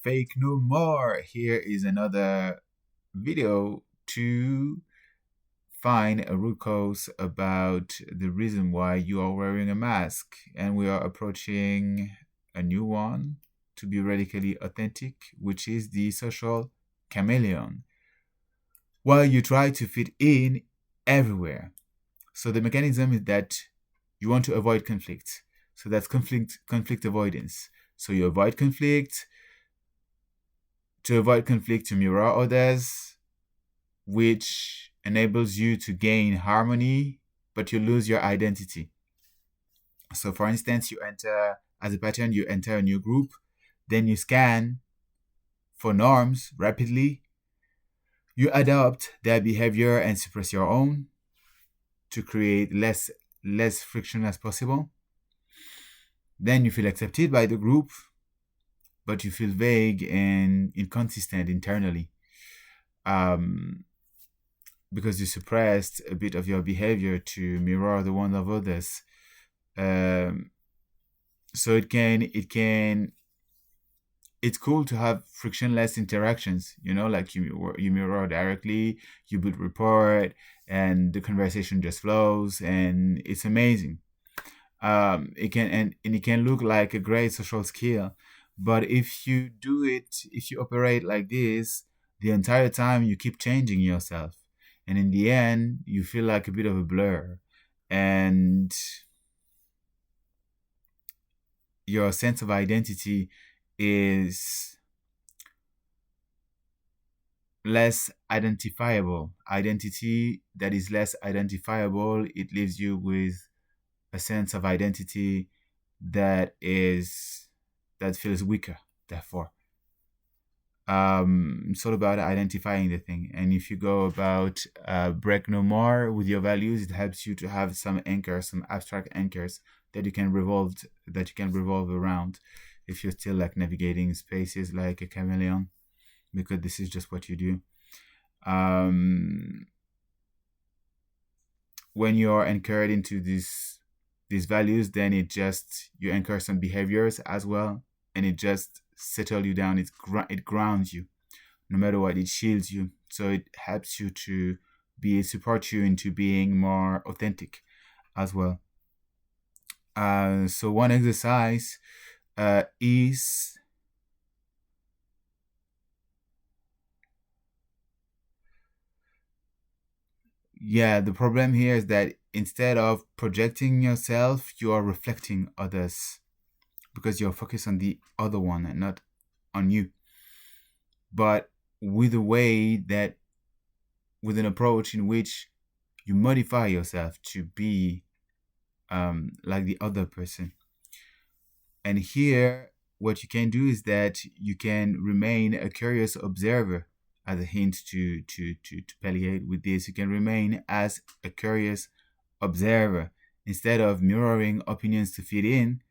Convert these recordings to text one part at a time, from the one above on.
fake no more. Here is another video to find a root cause about the reason why you are wearing a mask. And we are approaching a new one to be radically authentic, which is the social chameleon. While you try to fit in everywhere. So the mechanism is that you want to avoid conflict. So that's conflict avoidance. So you avoid conflict. To avoid conflict, to mirror others, which enables you to gain harmony, but you lose your identity. So for instance, you enter as a pattern, you enter a new group, then you scan for norms rapidly. You adopt their behavior and suppress your own to create less friction as possible. Then you feel accepted by the group, but you feel vague and inconsistent internally, because you suppressed a bit of your behavior to mirror the one of others. So it's cool to have frictionless interactions, like you mirror directly, you build rapport, and the conversation just flows, and it's amazing. It can look like a great social skill, but if you operate like this the entire time, you keep changing yourself, and in the end you feel like a bit of a blur, and your sense of identity is less identifiable. Identity that is less identifiable, it leaves you with a sense of identity that feels weaker. Therefore, it's all about identifying the thing. And if you go about break no more with your values, it helps you to have some anchors, some abstract anchors that you can revolve around if you're still like navigating spaces like a chameleon, because this is just what you do. When you're anchored into these values, then you anchor some behaviors as well, and it just settles you down. It grounds you, no matter what. It shields you, so it helps you to support you into being more authentic as well. So one exercise is the problem here is that instead of projecting yourself, you are reflecting others, because you're focused on the other one and not on you. But with an approach in which you modify yourself to be like the other person. And here, what you can do is that you can remain a curious observer. As a hint to palliate with this, you can remain as a curious observer. Instead of mirroring opinions to fit in,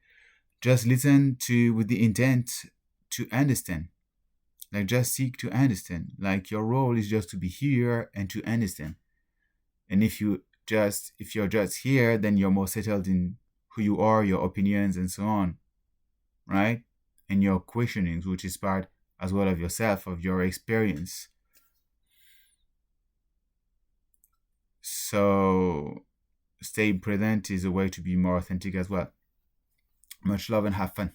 just listen with the intent to understand. Like, just seek to understand. Like, your role is just to be here and to understand. And if you're just here, then you're more settled in who you are, your opinions, and so on, right? And your questionings, which is part as well of yourself, of your experience. So staying present is a way to be more authentic as well. Much love and have fun.